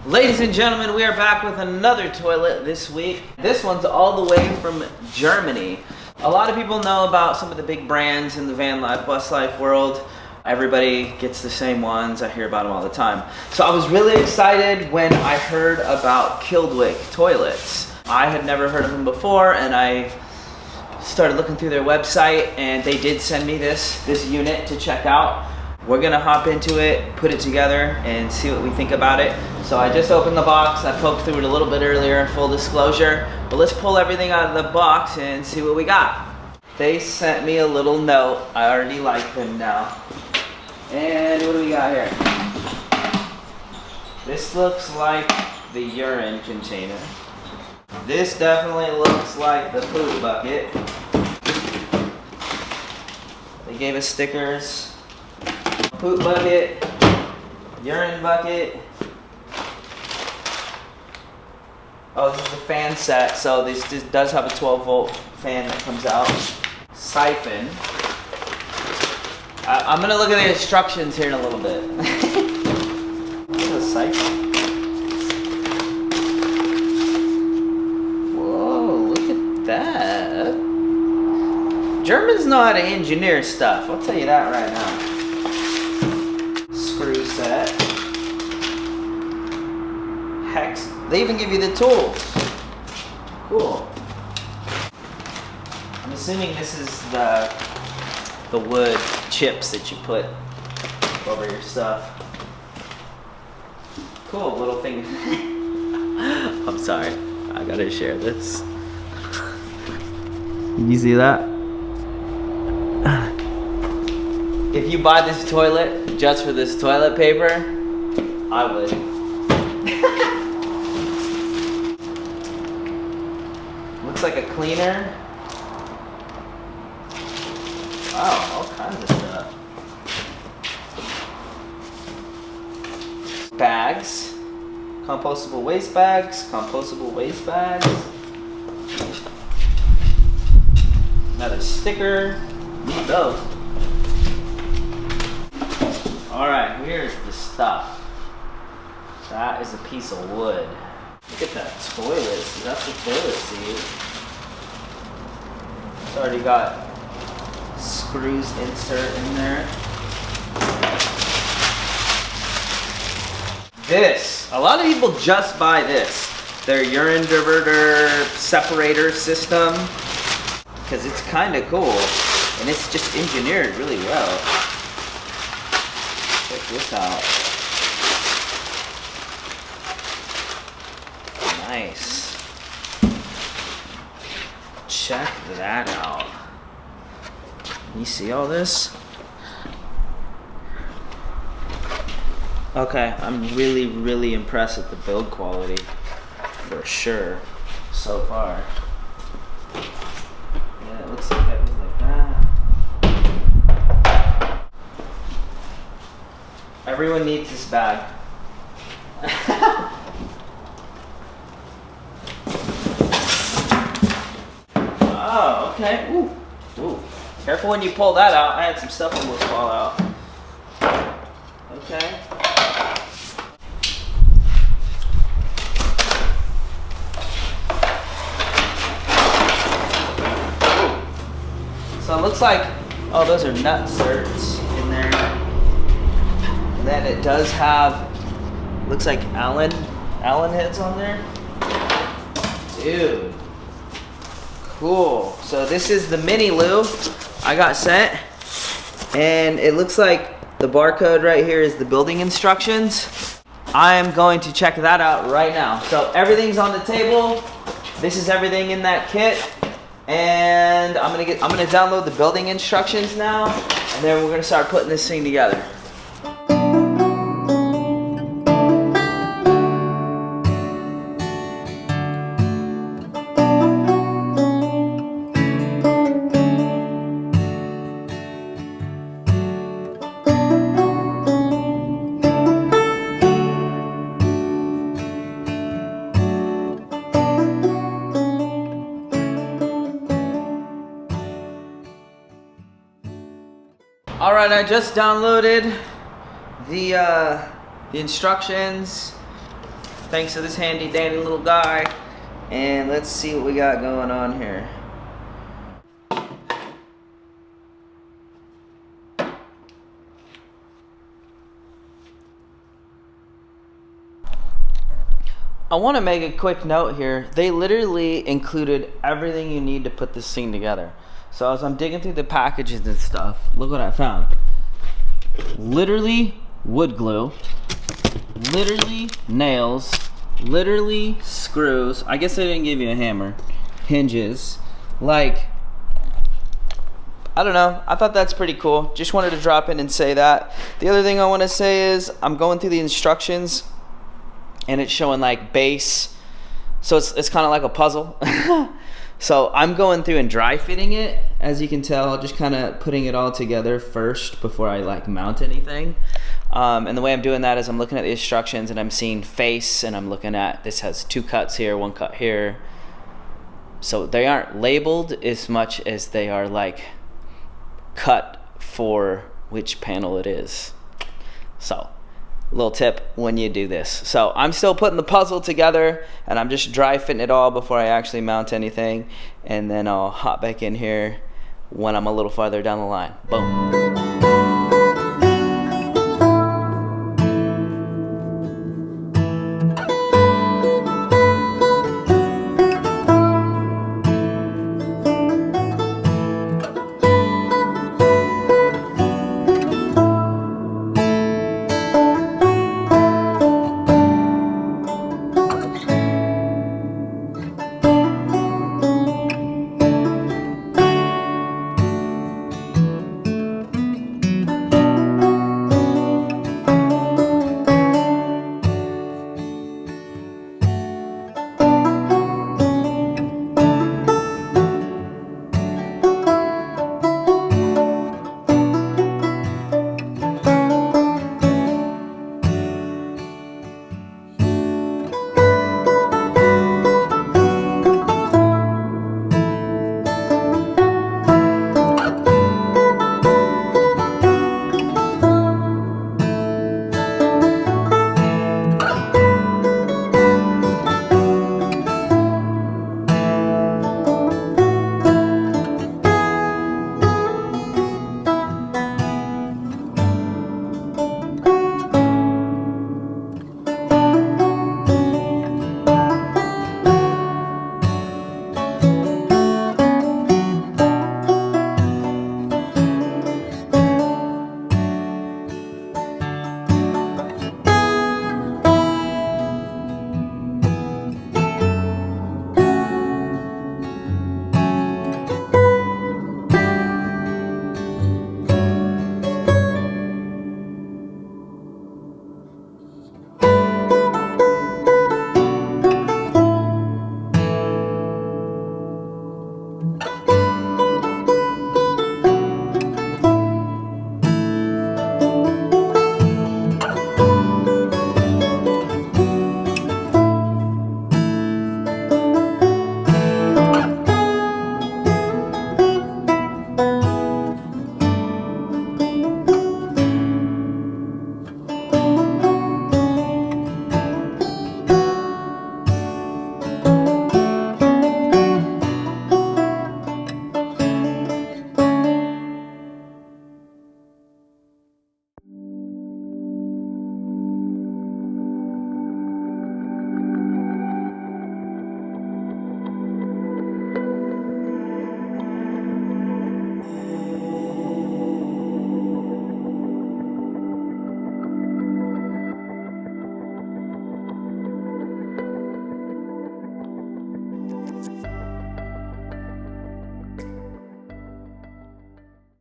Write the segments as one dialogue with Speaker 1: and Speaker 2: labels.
Speaker 1: Ladies and gentlemen, we are back with another toilet this week. This one's all the way from Germany. A lot of people know about some of the big brands in the van life, bus life world. Everybody gets the same ones. I hear about them all the time. So I was really excited when I heard about Kildwick toilets. I had never heard of them before, and I started looking through their website, and they did send me this unit to check out. We're gonna hop into it, put it together, and see what we think about it. So I just opened the box. I poked through it a little bit earlier, full disclosure. But let's pull everything out of the box and see what we got. They sent me a little note. I already like them now. And what do we got here? This looks like the urine container. This definitely looks like the poop bucket. They gave us stickers. Poop bucket, urine bucket. Oh, this is the fan set, so this does have a 12-volt fan that comes out. Siphon. I'm gonna look at the instructions here in a little bit. What's a siphon? Whoa, look at that. Germans know how to engineer stuff, I'll tell you that right now. Screw set. Hex. They even give you the tools. Cool. I'm assuming this is the wood chips that you put over your stuff. Cool little thing. I'm sorry. I gotta share this. You see that? If you buy this toilet just for this toilet paper, I would. Looks like a cleaner. Wow, all kinds of stuff. Bags. Compostable waste bags. Compostable waste bags. Another sticker. Need those. Alright, here's the stuff. That is a piece of wood. Look at that toilet. That's the toilet seat. It's already got screws insert in there. This. A lot of people just buy this. Their urine diverter separator system. Because it's kind of cool. And it's just engineered really well. Check this out. Nice. Check that out. You see all this? Okay, I'm really impressed with the build quality. For sure. So far. Yeah, it looks like that. Everyone needs this bag. Oh, okay. Ooh. Ooh. Careful when you pull that out. I had some stuff almost fall out. Okay. So it looks like, oh, those are nut certs in there. And then it does have, looks like Allen heads on there. Dude. Cool. So this is the MiniLoo I got sent. And it looks like the barcode right here is the building instructions. I am going to check that out right now. So everything's on the table. This is everything in that kit. And I'm gonna download the building instructions now, and then we're gonna start putting this thing together. Alright, I just downloaded the instructions. thanks to this handy dandy little guy. And let's see what we got going on here. I want to make a quick note here. They literally included everything you need to put this thing together. So as I'm digging through the packages and stuff, look what I found. Literally wood glue, literally nails, literally screws. I guess they didn't give you a hammer. Hinges. Like, I don't know. I thought that's pretty cool. Just wanted to drop in and say that. The other thing I want to say is I'm going through the instructions and it's showing like base. So it's kind of like a puzzle. So I'm going through and dry fitting it. As you can tell, just kind of putting it all together first before I like mount anything. And the way I'm doing that is I'm looking at the instructions and I'm seeing face, and I'm looking at, this has 2 cuts here, 1 cut here. So they aren't labeled as much as they are like cut for which panel it is. So little tip when you do this. So I'm still putting the puzzle together and I'm just dry fitting it all before I actually mount anything, and then I'll hop back in here when I'm a little farther down the line. Boom.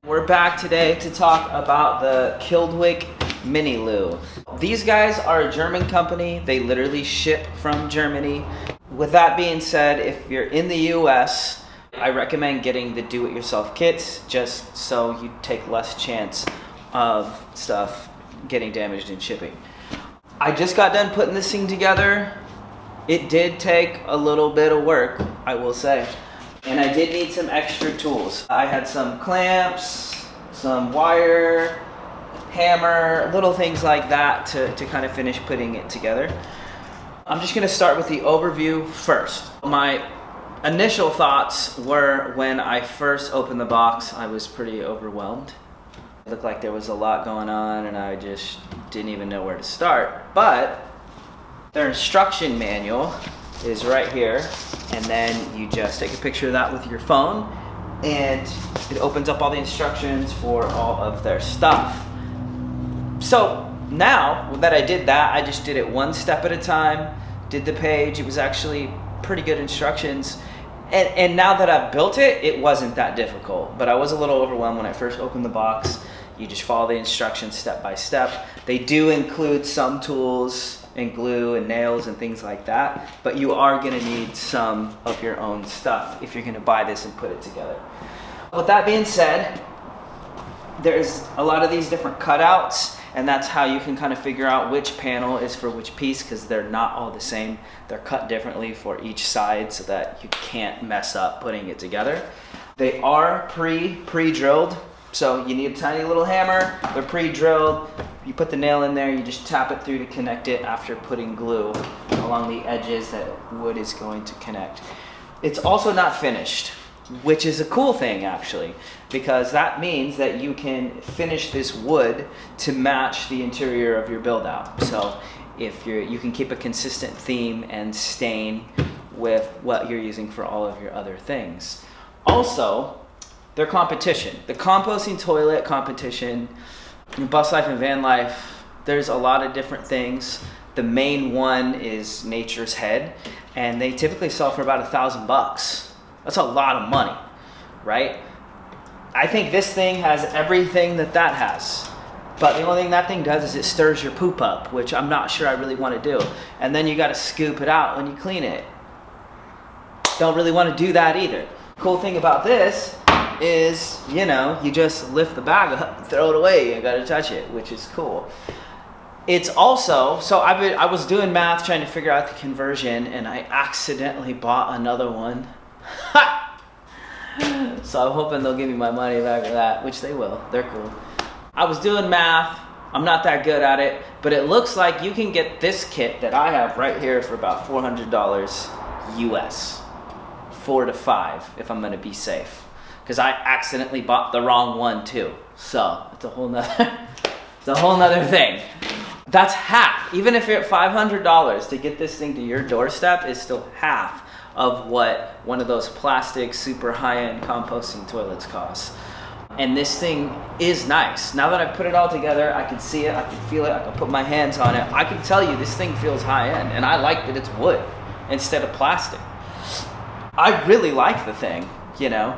Speaker 1: We're back today to talk about the Kildwick MiniLoo. These guys are a German company. They literally ship from Germany. With that being said, if you're in the US, I recommend getting the do-it-yourself kits just so you take less chance of stuff getting damaged in shipping. I just got done putting this thing together. It did take a little bit of work, I will say. And I did need some extra tools. I had some clamps, some wire, hammer, little things like that to kind of finish putting it together. I'm just gonna start with the overview first. My initial thoughts were when I first opened the box, I was pretty overwhelmed. It looked like there was a lot going on and I just didn't even know where to start. But their instruction manual is right here, and then you just take a picture of that with your phone and it opens up all the instructions for all of their stuff. So now that I did that, I just did it one step at a time, did the page. It was actually pretty good instructions. And now that I've built it, it wasn't that difficult, but I was a little overwhelmed when I first opened the box. You just follow the instructions step by step. They do include some tools and glue and nails and things like that, but you are gonna need some of your own stuff if you're gonna buy this and put it together. With that being said, there's a lot of these different cutouts, and that's how you can kind of figure out which panel is for which piece, because they're not all the same. They're cut differently for each side so that you can't mess up putting it together. They are pre-drilled, so you need a tiny little hammer. They're pre-drilled. You put the nail in there, you just tap it through to connect it after putting glue along the edges that wood is going to connect. It's also not finished, which is a cool thing actually, because that means that you can finish this wood to match the interior of your build out. So if you can keep a consistent theme and stain with what you're using for all of your other things. Also, their competition, the composting toilet competition, in bus life and van life, there's a lot of different things. The main one is Nature's Head, and they typically sell for about $1,000. That's a lot of money, right? I think this thing has everything that has. But the only thing that thing does is it stirs your poop up, which I'm not sure I really want to do. And then you got to scoop it out when you clean it. Don't really want to do that either. Cool thing about this is, you know, you just lift the bag up, throw it away, you got to touch it, which is cool. It's also, so I was doing math trying to figure out the conversion, and I accidentally bought another one. So I'm hoping they'll give me my money back for that, which they will. They're cool. I was doing math. I'm not that good at it, but it looks like you can get this kit that I have right here for about $400 US. 4 to 5 if I'm gonna be safe, because I accidentally bought the wrong one too. So it's a whole nother thing. That's half. Even if you're at $500 to get this thing to your doorstep, is still half of what one of those plastic super high-end composting toilets costs. And this thing is nice. Now that I've put it all together, I can see it, I can feel it, I can put my hands on it. I can tell you this thing feels high-end, and I like that it's wood instead of plastic. I really like the thing, you know.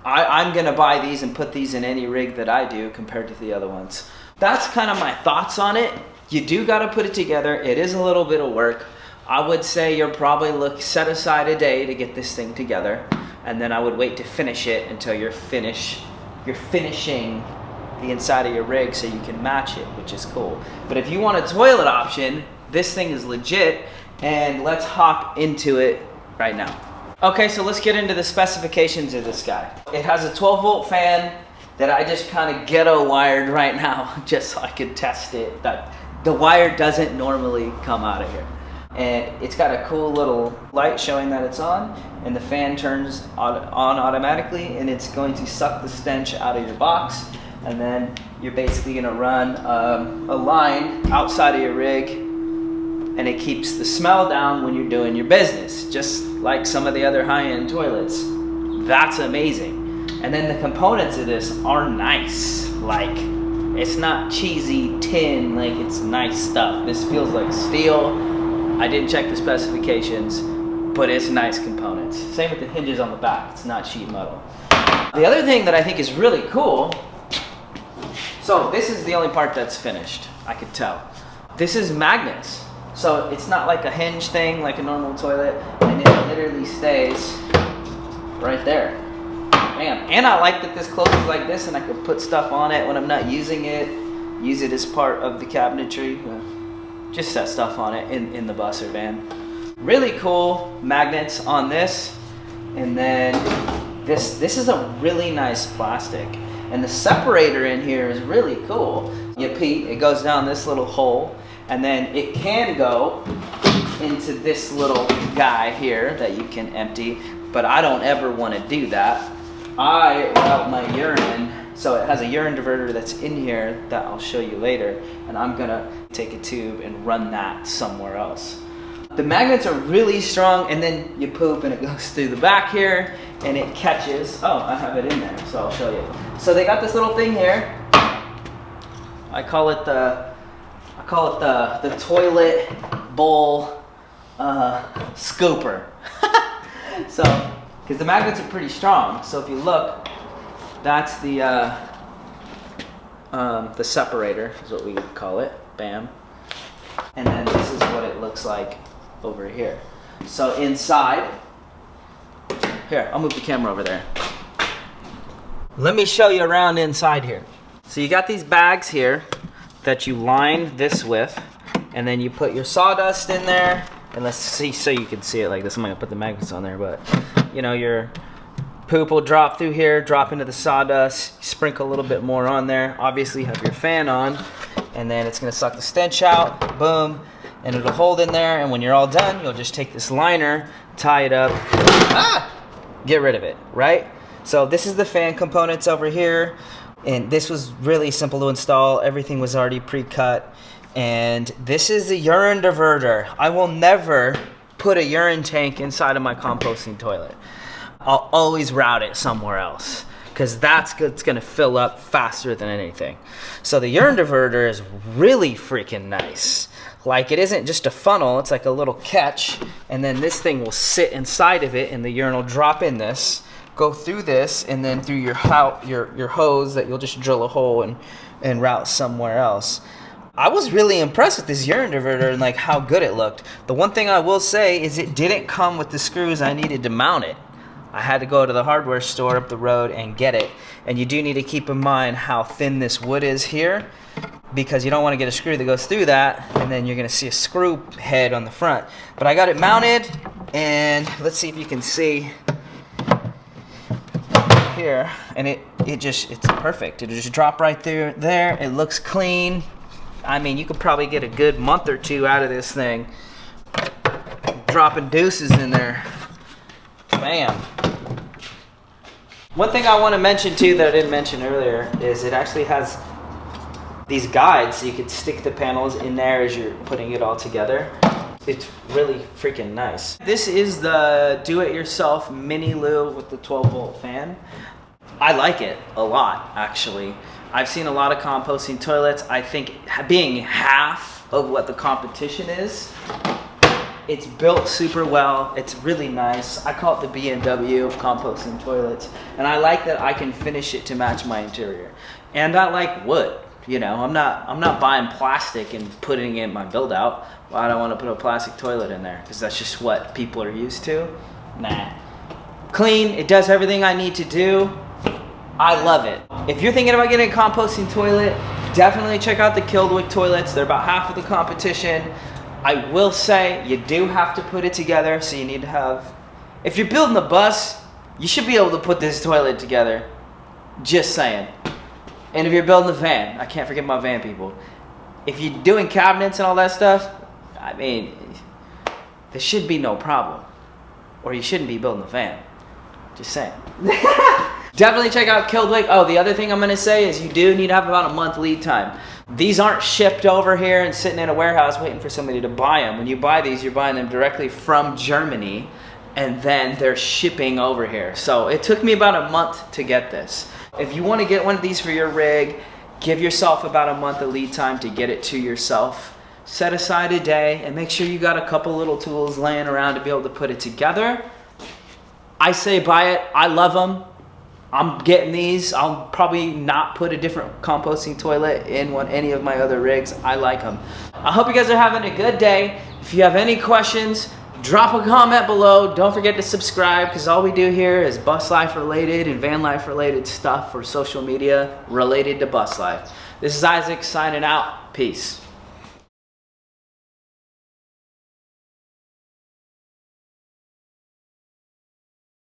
Speaker 1: I'm gonna buy these and put these in any rig that I do compared to the other ones. That's kind of my thoughts on it. You do gotta put it together. It is a little bit of work. I would say you'll probably set aside a day to get this thing together, and then I would wait to finish it until you're finishing the inside of your rig so you can match it, which is cool. But if you want a toilet option, this thing is legit, and let's hop into it right now. Okay, so let's get into the specifications of this guy. It has a 12-volt fan that I just kind of ghetto wired right now just so I could test it. That the wire doesn't normally come out of here. And it's got a cool little light showing that it's on, and the fan turns on automatically, and it's going to suck the stench out of your box, and then you're basically going to run a line outside of your rig, and it keeps the smell down when you're doing your business, just like some of the other high-end toilets. That's amazing. And then the components of this are nice. Like, it's not cheesy tin, like it's nice stuff. This feels like steel. I didn't check the specifications, but it's nice components. Same with the hinges on the back. It's not sheet metal. The other thing that I think is really cool, so this is the only part that's finished, I could tell. This is magnets. So it's not like a hinge thing like a normal toilet, and it literally stays right there. Man, and I like that this closes like this, and I can put stuff on it when I'm not using it, use it as part of the cabinetry. Just set stuff on it in the bus or van. Really cool magnets on this. And then this is a really nice plastic. And the separator in here is really cool. You pee, it goes down this little hole, and then it can go into this little guy here that you can empty, but I don't ever want to do that. I route my urine, so it has a urine diverter that's in here that I'll show you later, and I'm gonna take a tube and run that somewhere else. The magnets are really strong, and then you poop and it goes through the back here and it catches. Oh, I have it in there, so I'll show you. So they got this little thing here. I call it the toilet bowl scooper. So, because the magnets are pretty strong. So if you look, that's the separator is what we would call it. Bam. And then this is what it looks like over here. So inside, here, I'll move the camera over there. Let me show you around inside here. So you got these bags here that you line this with, and then you put your sawdust in there, and let's see, so you can see it like this. I'm gonna put the magnets on there, but you know, your poop will drop through here, drop into the sawdust, sprinkle a little bit more on there. Obviously you have your fan on, and then it's gonna suck the stench out, boom, and it'll hold in there, and when you're all done, you'll just take this liner, tie it up, get rid of it, right? So this is the fan components over here, and this was really simple to install. Everything was already pre-cut, and this is the urine diverter. I will never put a urine tank inside of my composting toilet. I'll always route it somewhere else, because that's gonna fill up faster than anything. So the urine diverter is really freaking nice. Like, it isn't just a funnel, it's like a little catch, and then this thing will sit inside of it, and the urine will drop in this, go through this, and then through your hose that you'll just drill a hole and route somewhere else. I was really impressed with this urine diverter and like how good it looked. The one thing I will say is it didn't come with the screws I needed to mount it. I had to go to the hardware store up the road and get it. And you do need to keep in mind how thin this wood is here, because you don't want to get a screw that goes through that, and then you're going to see a screw head on the front. But I got it mounted, and let's see if you can see here, and it's perfect. It'll just drop right through there. It looks clean. I mean, you could probably get a good month or two out of this thing. Dropping deuces in there. Bam. One thing I want to mention too that I didn't mention earlier is it actually has these guides, so you could stick the panels in there as you're putting it all together. It's really freaking nice. This is the do-it-yourself MiniLoo with the 12-volt fan. I like it a lot, actually. I've seen a lot of composting toilets. I think being half of what the competition is, it's built super well. It's really nice. I call it the BMW of composting toilets. And I like that I can finish it to match my interior. And I like wood. You know, I'm not buying plastic and putting it in my build out. Well, I don't want to put a plastic toilet in there because that's just what people are used to. Nah. Clean, it does everything I need to do. I love it. If you're thinking about getting a composting toilet, definitely check out the Kildwick toilets. They're about half of the competition. I will say you do have to put it together, so you need to have, if you're building a bus, you should be able to put this toilet together. Just saying. And if you're building a van, I can't forget my van people. If you're doing cabinets and all that stuff, I mean, there should be no problem. Or you shouldn't be building a van. Just saying. Definitely check out Kildwick. Oh, the other thing I'm gonna say is you do need to have about a month lead time. These aren't shipped over here and sitting in a warehouse waiting for somebody to buy them. When you buy these, you're buying them directly from Germany, and then they're shipping over here. So it took me about a month to get this. If you want to get one of these for your rig, give yourself about a month of lead time to get it to yourself. Set aside a day and make sure you got a couple little tools laying around to be able to put it together. I say buy it. I love them. I'm getting these. I'll probably not put a different composting toilet in any of my other rigs. I like them. I hope you guys are having a good day. If you have any questions, drop a comment below. Don't forget to subscribe, because all we do here is bus life related and van life related stuff for social media related to bus life. This is Isaac signing out. Peace.